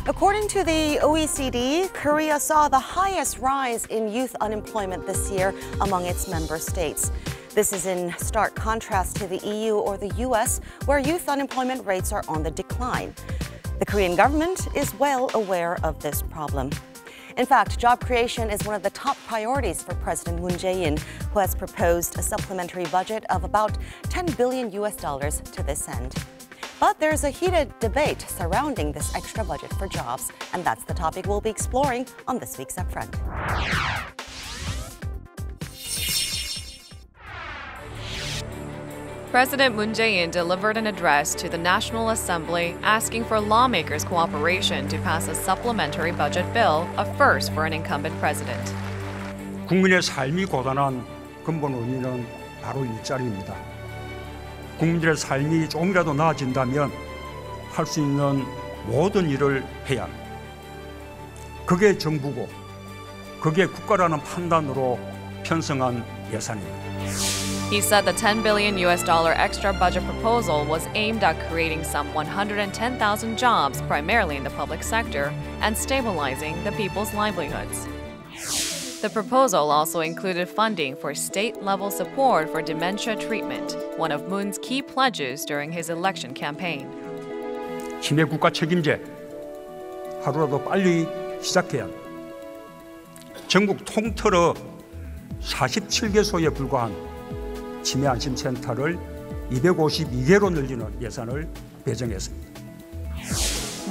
According to the OECD, Korea saw the highest rise in youth unemployment this year among its member states. This is in stark contrast to the EU or the US, where youth unemployment rates are on the decline. The Korean government is well aware of this problem. In fact, job creation is one of the top priorities for President Moon Jae-in, who has proposed a supplementary budget of about $10 billion to this end. But there's a heated debate surrounding this extra budget for jobs, and that's the topic we'll be exploring on this week's Upfront. President Moon Jae-in delivered an address to the National Assembly asking for lawmakers' cooperation to pass a supplementary budget bill, a first for an incumbent president. 국민의 삶이 고단한 근본 원인은 바로 일자리입니다. 국민들의 삶이 조금이라도 나아진다면 할 수 있는 모든 일을 해야 합니다. 그게 정부고, 그게 국가라는 판단으로 편성한 예산입니다. He said the $10 billion extra budget proposal was aimed at creating some 110,000 jobs, primarily in the public sector, and stabilizing the people's livelihoods. The proposal also included funding for state-level support for dementia treatment, one of Moon's key pledges during his election campaign. 치매 국가 책임제 하루라도 빨리 시작해야 합니다. 전국 통틀어 47개소에 불과한 치매 안심센터를 252개로 늘리는 예산을 배정했습니다.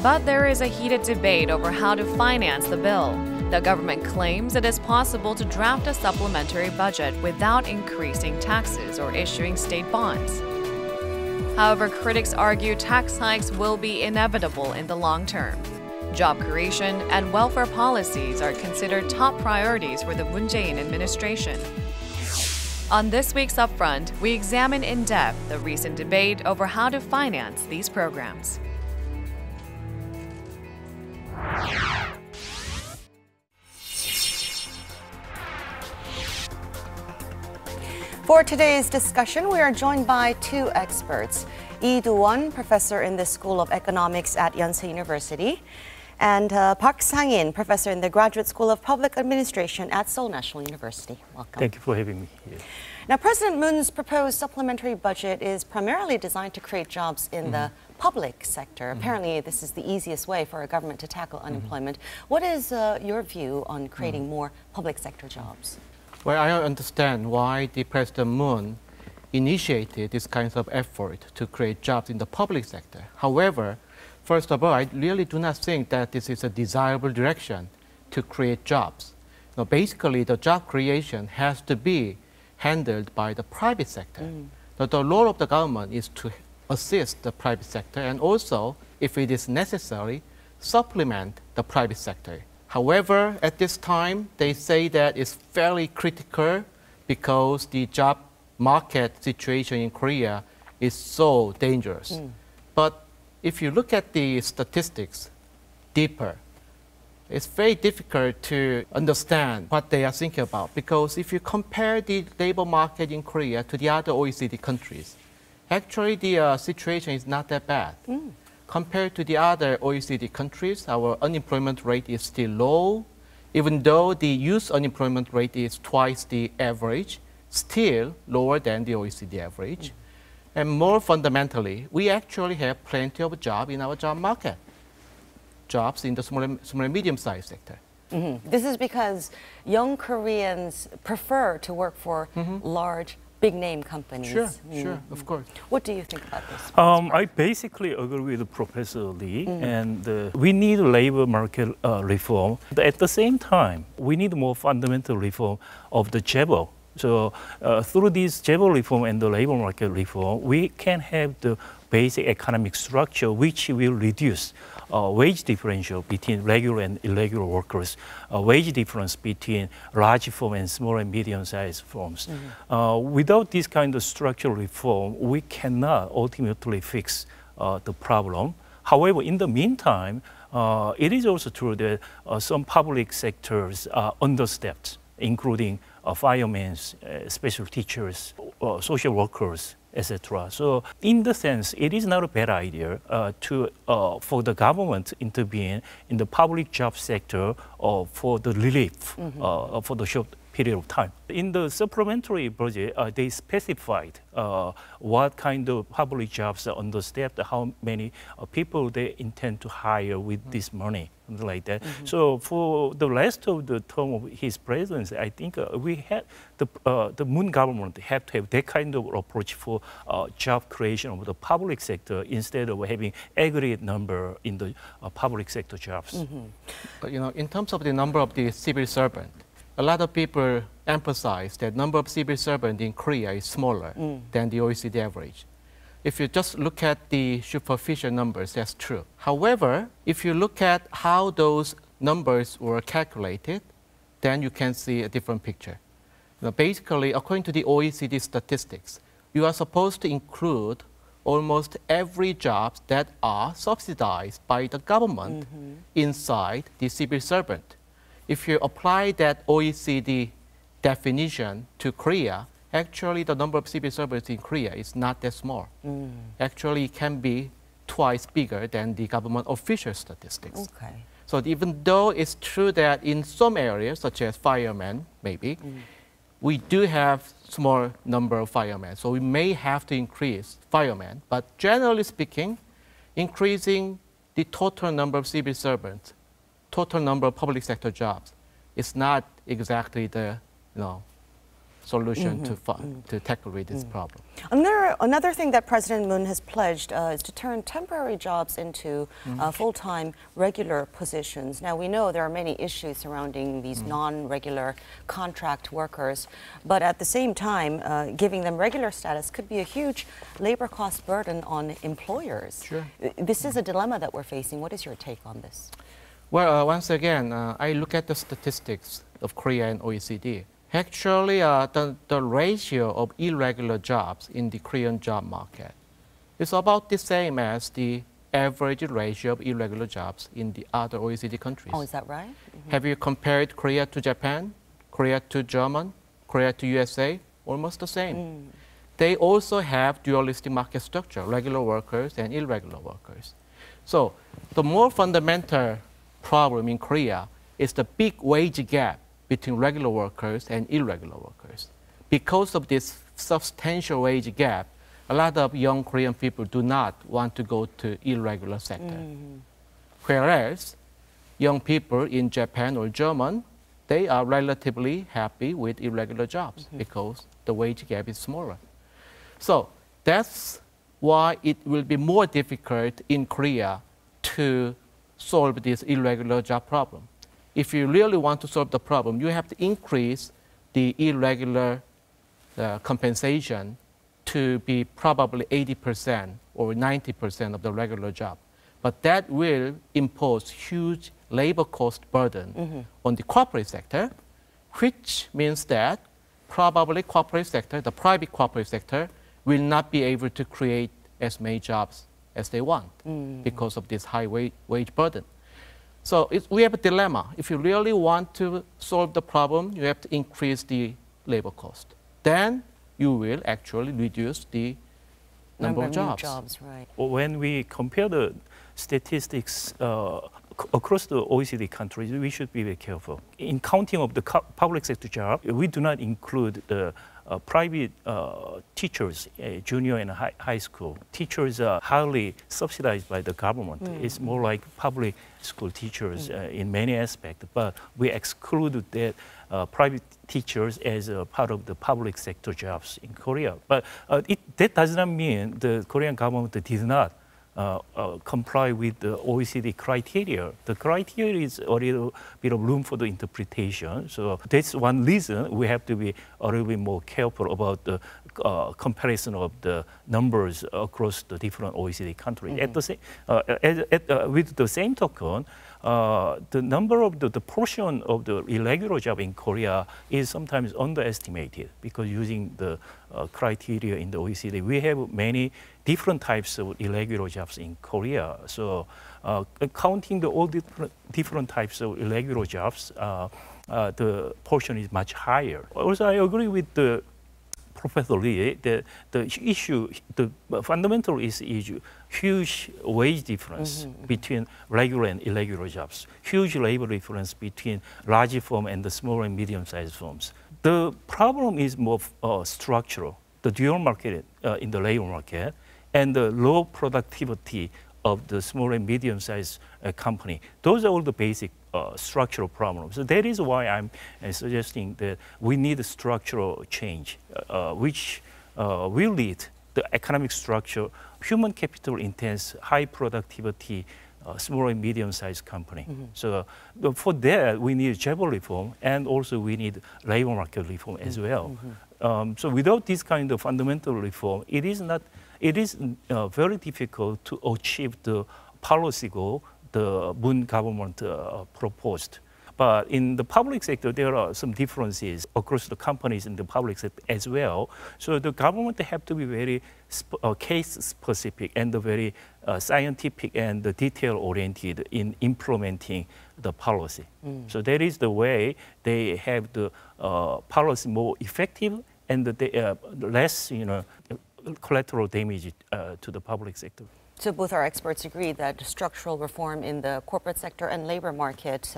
But there is a heated debate over how to finance the bill. The government claims it is possible to draft a supplementary budget without increasing taxes or issuing state bonds. However, critics argue tax hikes will be inevitable in the long term. Job creation and welfare policies are considered top priorities for the Moon Jae-in administration. On this week's Upfront, we examine in depth the recent debate over how to finance these programs. For today's discussion, we are joined by two experts. Lee Do-won, professor in the School of Economics at Yonsei University, and Park Sang-in, professor in the Graduate School of Public Administration at Seoul National University. Welcome. Thank you for having me here. Now, President Moon's proposed supplementary budget is primarily designed to create jobs in the public sector. Apparently, this is the easiest way for a government to tackle unemployment. What is your view on creating more public sector jobs? Well, I understand why the President Moon initiated this kind of effort to create jobs in the public sector. However, first of all, I really do not think that this is a desirable direction to create jobs. Now, basically, the job creation has to be handled by the private sector. But the role of the government is to assist the private sector and also, if it is necessary, supplement the private sector. However, at this time, they say that it's fairly critical because the job market situation in Korea is so dangerous. But if you look at the statistics deeper, it's very difficult to understand what they are thinking about because if you compare the labor market in Korea to the other OECD countries, actually the situation is not that bad. Compared to the other OECD countries, our unemployment rate is still low. Even though the youth unemployment rate is twice the average, still lower than the OECD average. And more fundamentally, we actually have plenty of jobs in our job market. Jobs in the small and medium-sized sector. This is because young Koreans prefer to work for large, big-name companies. Sure, of course. What do you think about this? I basically agree with Professor Lee, and we need labor market reform. At the same time, we need more fundamental reform of the job. So through this job reform and the labor market reform, we can have the basic economic structure which will reduce wage differential between regular and irregular workers, wage difference between large firm and small and medium-sized firms. Without this kind of structural reform, we cannot ultimately fix the problem. However, in the meantime, it is also true that some public sectors are understaffed, including firemen, special teachers. social workers, etc. So in the sense, it is not a bad idea for the government to intervene in the public job sector for the relief for the short period of time. In the supplementary budget, they specified what kind of public jobs are understaffed, how many people they intend to hire with this money, something like that. So for the rest of the term of his presidency, I think we had the Moon government had to have that kind of approach for job creation of the public sector instead of having aggregate number in the public sector jobs. But, you know, in terms of the number of the civil servant, a lot of people emphasize that number of civil servants in Korea is smaller than the OECD average. If you just look at the superficial numbers, that's true. However, if you look at how those numbers were calculated, then you can see a different picture. Now, basically, according to the OECD statistics, you are supposed to include almost every job that are subsidized by the government inside the civil servant. If you apply that OECD definition to Korea, actually the number of civil servants in Korea is not that small. Actually, it can be twice bigger than the government official statistics. Okay. So even though it's true that in some areas, such as firemen, maybe, we do have small number of firemen. So we may have to increase firemen. But generally speaking, increasing the total number of civil servants, total number of public sector jobs is not exactly the solution to tackle with this problem. Another thing that President Moon has pledged is to turn temporary jobs into full-time regular positions. Now, we know there are many issues surrounding these non-regular contract workers, but at the same time, giving them regular status could be a huge labor cost burden on employers. Sure. This is a dilemma that we're facing. What is your take on this? Well, once again, I look at the statistics of Korea and OECD. Actually, the ratio of irregular jobs in the Korean job market is about the same as the average ratio of irregular jobs in the other OECD countries. Oh, is that right? Have you compared Korea to Japan, Korea to Germany, Korea to USA? Almost the same. They also have dualistic market structure, regular workers and irregular workers. So the more fundamental problem in Korea is the big wage gap between regular workers and irregular workers. Because of this substantial wage gap, a lot of young Korean people do not want to go to irregular sector. Whereas young people in Japan or Germany, they are relatively happy with irregular jobs because the wage gap is smaller. So that's why it will be more difficult in Korea to solve this irregular job problem. If you really want to solve the problem, you have to increase the irregular compensation to be probably 80% or 90% of the regular job. But that will impose huge labor cost burden on the corporate sector, which means that probably corporate sector, the private corporate sector, will not be able to create as many jobs as they want because of this high wage burden. So we have a dilemma. If you really want to solve the problem, you have to increase the labor cost. Then you will actually reduce the number of jobs. Right. When we compare the statistics across the OECD countries, we should be very careful. In counting of the public sector job, we do not include the private teachers, junior and high school. Teachers are highly subsidized by the government. It's more like public school teachers in many aspects, but we excluded that private teachers as a part of the public sector jobs in Korea. But that does not mean the Korean government did not comply with the OECD criteria. The criteria is a little bit of room for the interpretation. So that's one reason we have to be a little bit more careful about the comparison of the numbers across the different OECD countries. At the same, with the same token, the number of the portion of the irregular job in Korea is sometimes underestimated because using the criteria in the OECD, we have many different types of irregular jobs in Korea. So counting all different types of irregular jobs, the portion is much higher. Also, I agree with the Professor Lee, the issue, the fundamental issue, huge wage difference between regular and irregular jobs, huge labor difference between large firms and the small and medium-sized firms. The problem is more structural, the dual market in the labor market, and the low productivity of the small and medium-sized company. Those are all the basic structural problems. So that is why I'm suggesting that we need a structural change, which will lead the economic structure, human capital intense, high productivity, small and medium-sized company. So for that, we need job reform, and also we need labor market reform as well. So without this kind of fundamental reform, it is very difficult to achieve the policy goal the Moon government proposed. But in the public sector, there are some differences across the companies in the public sector as well. So the government have to be very case-specific and very scientific and detail-oriented in implementing the policy. So that is the way they have the policy more effective and less, collateral damage to the public sector. So both our experts agree that structural reform in the corporate sector and labor market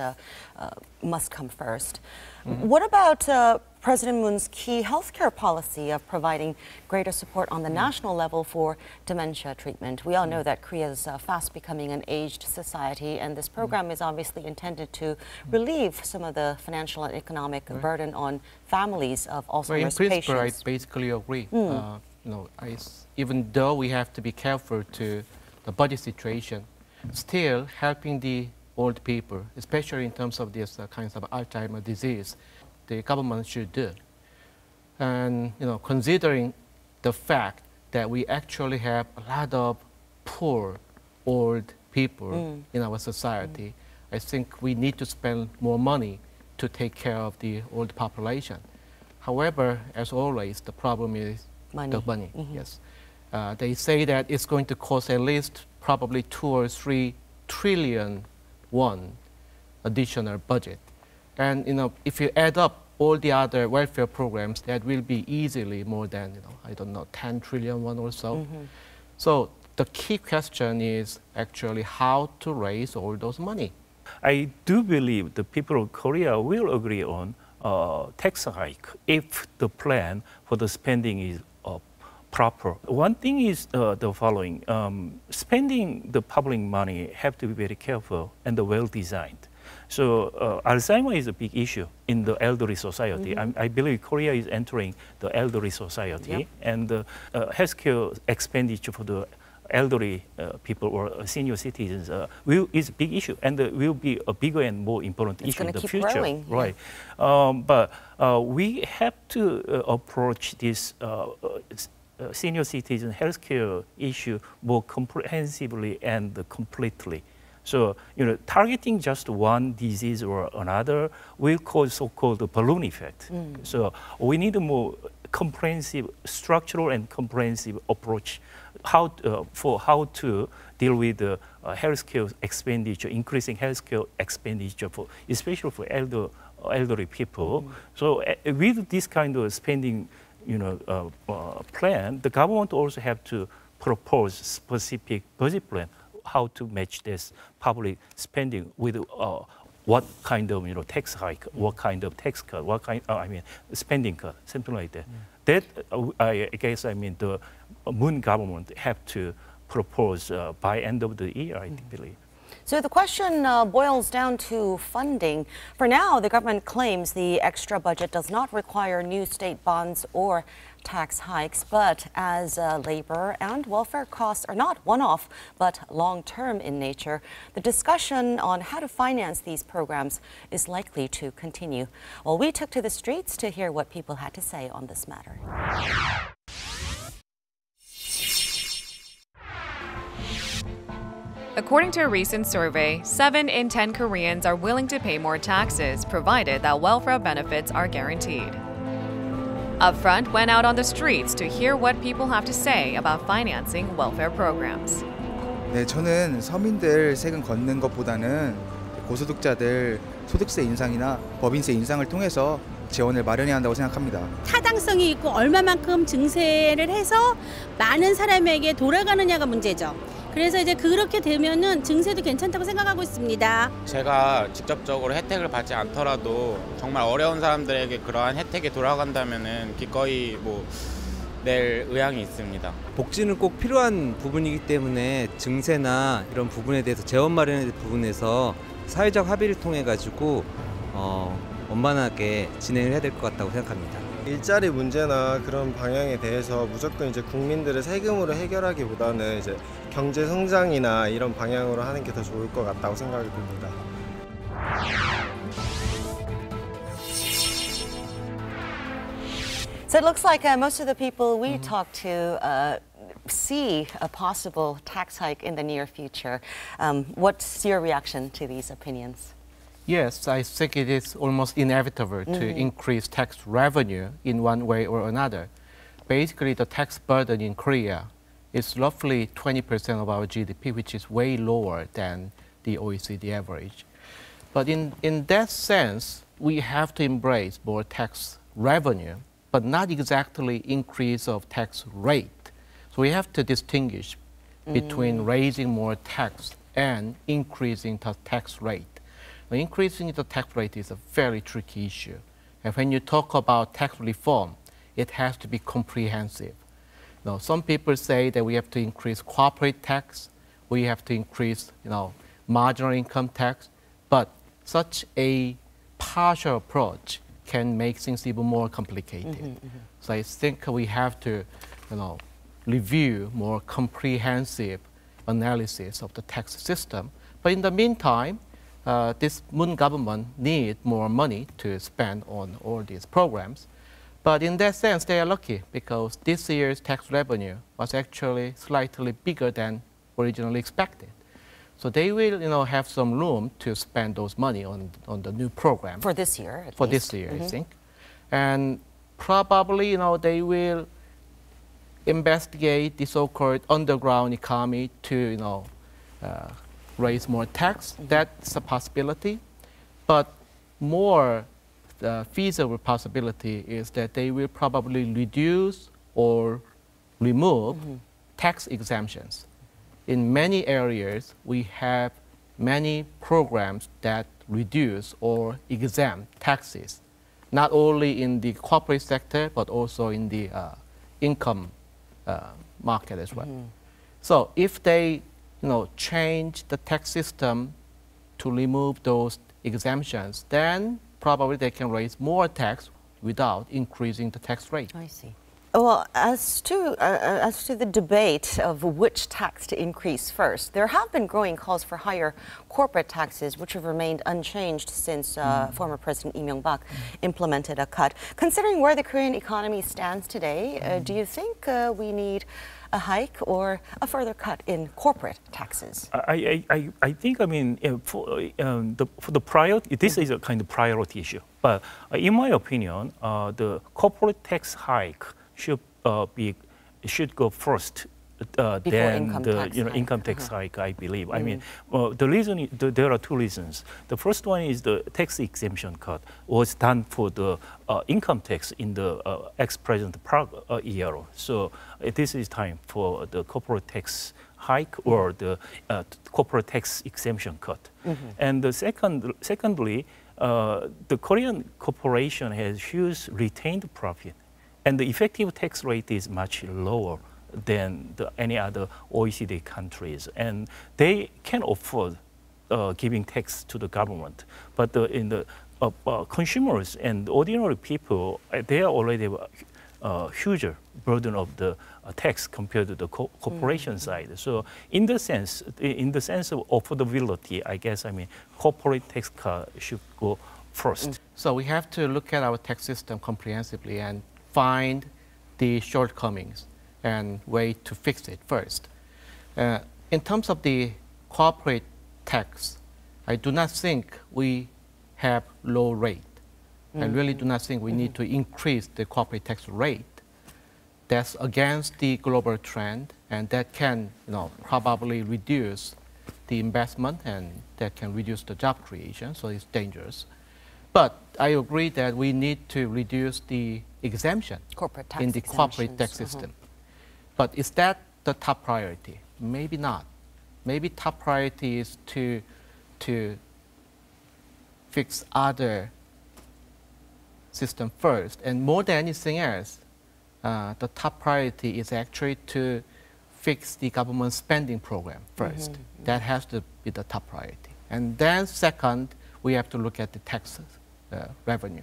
must come first. What about President Moon's key healthcare policy of providing greater support on the national level for dementia treatment? We all know that Korea is fast becoming an aged society, and this program is obviously intended to relieve some of the financial and economic burden on families of Alzheimer's in principle, patients. I basically agree. Even though we have to be careful to the budget situation, still helping the old people, especially in terms of this kinds of Alzheimer's disease, the government should do. And considering the fact that we actually have a lot of poor old people in our society, I think we need to spend more money to take care of the old population. However, as always, the problem is the money. Yes. They say that it's going to cost at least probably 2 or 3 trillion won additional budget. And if you add up all the other welfare programs, that will be easily more than 10 trillion won or so. So the key question is actually how to raise all those money. I do believe the people of Korea will agree on tax hike if the plan for the spending is proper. One thing is the following. Spending the public money have to be very careful and well designed. So Alzheimer is a big issue in the elderly society. I believe Korea is entering the elderly society, and the healthcare expenditure for the elderly people or senior citizens is a big issue, and will be a bigger and more important issue in the future. Growing. Right. But we have to approach this senior citizen healthcare issue more comprehensively and completely. So, targeting just one disease or another will cause so-called balloon effect. So we need a more comprehensive, structural and comprehensive approach for how to deal with the healthcare expenditure, increasing healthcare expenditure especially for elderly people. So with this kind of spending plan, the government also have to propose specific budget plan how to match this public spending with what kind of tax hike, what kind of tax cut, what kind spending cut, something like that. That I guess the Moon government have to propose by end of the year, I believe. So the question boils down to funding. For now, the government claims the extra budget does not require new state bonds or tax hikes, but as labor and welfare costs are not one-off, but long-term in nature, the discussion on how to finance these programs is likely to continue. Well, we took to the streets to hear what people had to say on this matter. According to a recent survey, 7 in 10 Koreans are willing to pay more taxes, provided that welfare benefits are guaranteed. Upfront went out on the streets to hear what people have to say about financing welfare programs. 네, 저는 서민들 세금 걷는 것보다는 고소득자들 소득세 인상이나 법인세 인상을 통해서 재원을 마련해야 한다고 생각합니다. 타당성이 있고 얼마만큼 증세를 해서 많은 사람에게 돌아가느냐가 문제죠. 그래서 이제 그렇게 되면은 증세도 괜찮다고 생각하고 있습니다. 제가 직접적으로 혜택을 받지 않더라도 정말 어려운 사람들에게 그러한 혜택이 돌아간다면은 기꺼이 낼 의향이 있습니다. 복지는 꼭 필요한 부분이기 때문에 증세나 이런 부분에 대해서 재원 마련의 부분에서 사회적 합의를 통해 가지고 원만하게 진행을 해야 될 것 같다고 생각합니다. 일자리 문제나 그런 방향에 대해서 무조건 이제 국민들의 세금으로 해결하기보다는 이제 경제 성장이나 이런 방향으로 하는 게 더 좋을 것 같다고 생각이 듭니다. So it looks like most of the people we talked to see a possible tax hike in the near future. What's your reaction to these opinions? Yes, I think it is almost inevitable to increase tax revenue in one way or another. Basically, the tax burden in Korea is roughly 20% of our GDP, which is way lower than the OECD average. But in that sense, we have to embrace more tax revenue, but not exactly increase of tax rate. So we have to distinguish between raising more tax and increasing the tax rate. Increasing the tax rate is a very tricky issue. And when you talk about tax reform, it has to be comprehensive. Now, some people say that we have to increase corporate tax, we have to increase marginal income tax, but such a partial approach can make things even more complicated. So I think we have to review more comprehensive analysis of the tax system. But in the meantime, this Moon government needs more money to spend on all these programs. But in that sense, they are lucky because this year's tax revenue was actually slightly bigger than originally expected. So they will have some room to spend those money on the new program. For this year, at For least. this year, I think. And probably, they will investigate the so-called underground economy to, raise more tax. That's a possibility. But more feasible possibility is that they will probably reduce or remove tax exemptions. In many areas, we have many programs that reduce or exempt taxes, not only in the corporate sector, but also in the income market as well. So if they change the tax system to remove those exemptions, then probably they can raise more tax without increasing the tax rate. I see. Well, as to the debate of which tax to increase first, there have been growing calls for higher corporate taxes, which have remained unchanged since former President Lee Myung-bak implemented a cut. Considering where the Korean economy stands today, do you think we need a hike or a further cut in corporate taxes? I think, for the priority, this is a kind of priority issue. But in my opinion, the corporate tax hike should go first than the income tax hike, I believe. The reason there are two reasons. The first one is the tax exemption cut was done for the income tax in the ex-president Park era. So this is time for the corporate tax hike or the corporate tax exemption cut. And the secondly, the Korean corporation has huge retained profit, and the effective tax rate is much lower than any other OECD countries, and they can afford giving tax to the government. But in the consumers and ordinary people, they are already a huge burden of the tax compared to the corporation side. So in the sense of affordability, I guess corporate tax cut should go first. So we have to look at our tax system comprehensively and find the shortcomings and way to fix it first. In terms of the corporate tax, I do not think we have low rate. I really do not think we need to increase the corporate tax rate. That's against the global trend, and that can probably reduce the investment and that can reduce the job creation, so it's dangerous. But I agree that we need to reduce the exemption in the corporate tax system. But is that the top priority? Maybe not. Maybe top priority is to fix other system first. And more than anything else, the top priority is actually to fix the government spending program first. That has to be the top priority. And then second, we have to look at the taxes. Revenue.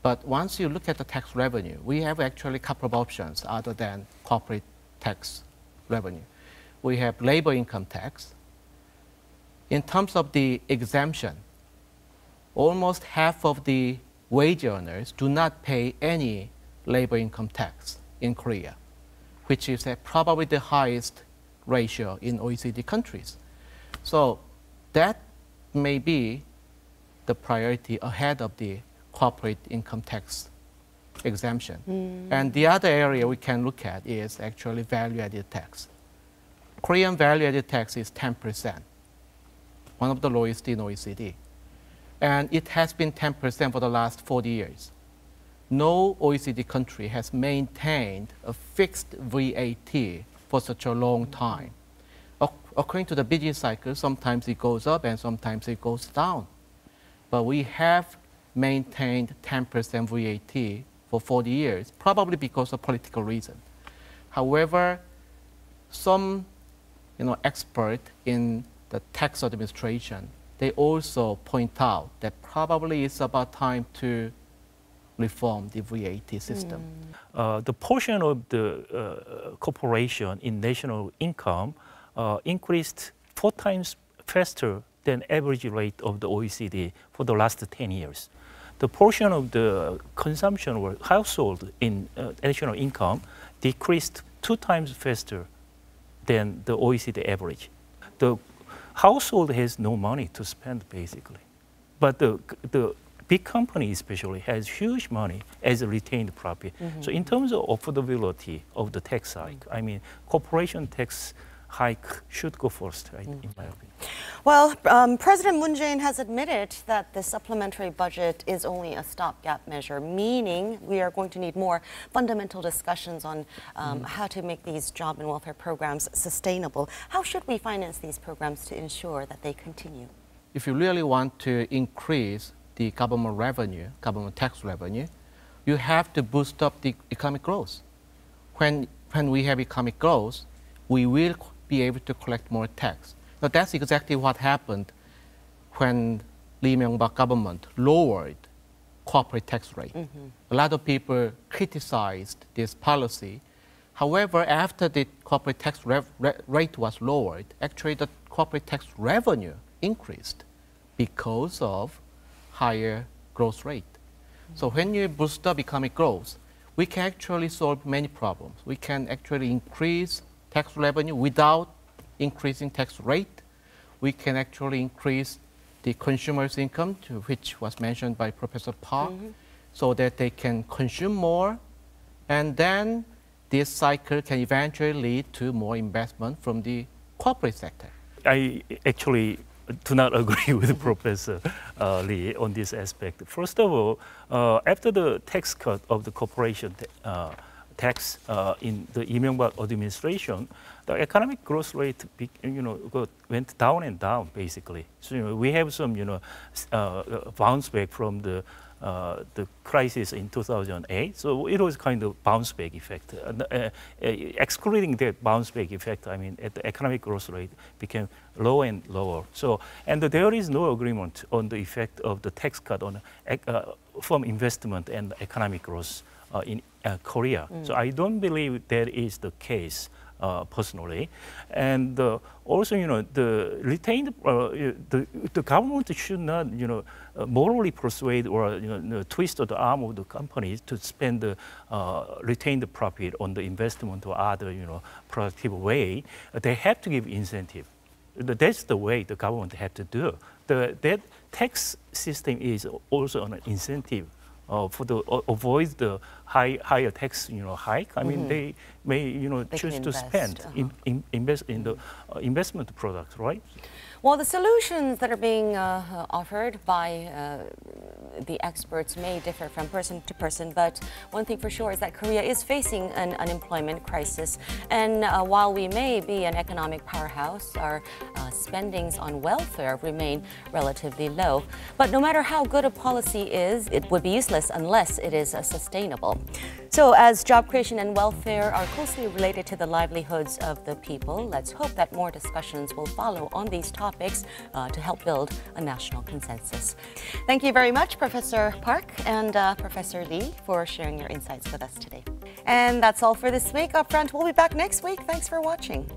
But once you look at the tax revenue, we have actually a couple of options other than corporate tax revenue. We have labor income tax. In terms of the exemption, almost half of the wage earners do not pay any labor income tax in Korea, which is probably the highest ratio in OECD countries. So that may be the priority ahead of the corporate income tax exemption. And the other area we can look at is actually value-added tax. Korean value-added tax is 10%, one of the lowest in OECD. And it has been 10% for the last 40 years. No OECD country has maintained a fixed VAT for such a long time. According to the business cycle, sometimes it goes up and sometimes it goes down. But we have maintained 10% VAT for 40 years, probably because of political reason. However, some experts in the tax administration, they also point out that probably it's about time to reform the VAT system. The portion of the corporation in national income increased 4 times faster than average rate of the OECD for the last 10 years. The portion of the consumption or household in national income decreased 2 times faster than the OECD average. The household has no money to spend basically, but the big company especially has huge money as a retained profit. So in terms of affordability of the tax hike, I mean, corporation tax hike should go first, right, in my opinion. Well, President Moon Jae-in has admitted that the supplementary budget is only a stopgap measure, meaning we are going to need more fundamental discussions on how to make these job and welfare programs sustainable. How should we finance these programs to ensure that they continue? If you really want to increase the government revenue, government tax revenue, you have to boost up the economic growth. When we have economic growth, we will be able to collect more tax. Now that's exactly what happened when Lee Myung-bak government lowered corporate tax rate. A lot of people criticized this policy. However, after the corporate tax rate was lowered, actually the corporate tax revenue increased because of higher growth rate. So when you boost up economic growth, we can actually solve many problems. We can actually increase tax revenue without increasing tax rate. We can actually increase the consumer's income, which was mentioned by Professor Park, so that they can consume more, and then this cycle can eventually lead to more investment from the corporate sector. I actually do not agree with Professor Lee on this aspect. First of all, after the tax cut of the corporation tax in the Lee Myung-bak administration, the economic growth rate, went down and down basically. So we have some, bounce back from the crisis in 2008. So it was kind of bounce back effect. Excluding that bounce back effect, I mean, the economic growth rate became lower and lower. So, and there is no agreement on the effect of the tax cut on from investment and economic growth in Korea. So I don't believe that is the case. Personally, and also, the retained the government should not, morally persuade or twist the arm of the companies to spend the retained profit on the investment or other, productive way. They have to give incentive. That's the way the government have to do. That tax system is also an incentive for the avoid the higher tax hike. I mean, they may They choose can to invest, spend invest in the investment products, right? Well, the solutions that are being offered by the experts may differ from person to person, but one thing for sure is that Korea is facing an unemployment crisis. And while we may be an economic powerhouse, our spendings on welfare remain relatively low. But no matter how good a policy is, it would be useless unless it is sustainable. So as job creation and welfare are closely related to the livelihoods of the people, let's hope that more discussions will follow on these topics to help build a national consensus. Thank you very much, Professor Park and Professor Lee, for sharing your insights with us today. And that's all for this week. Upfront, we'll be back next week. Thanks for watching.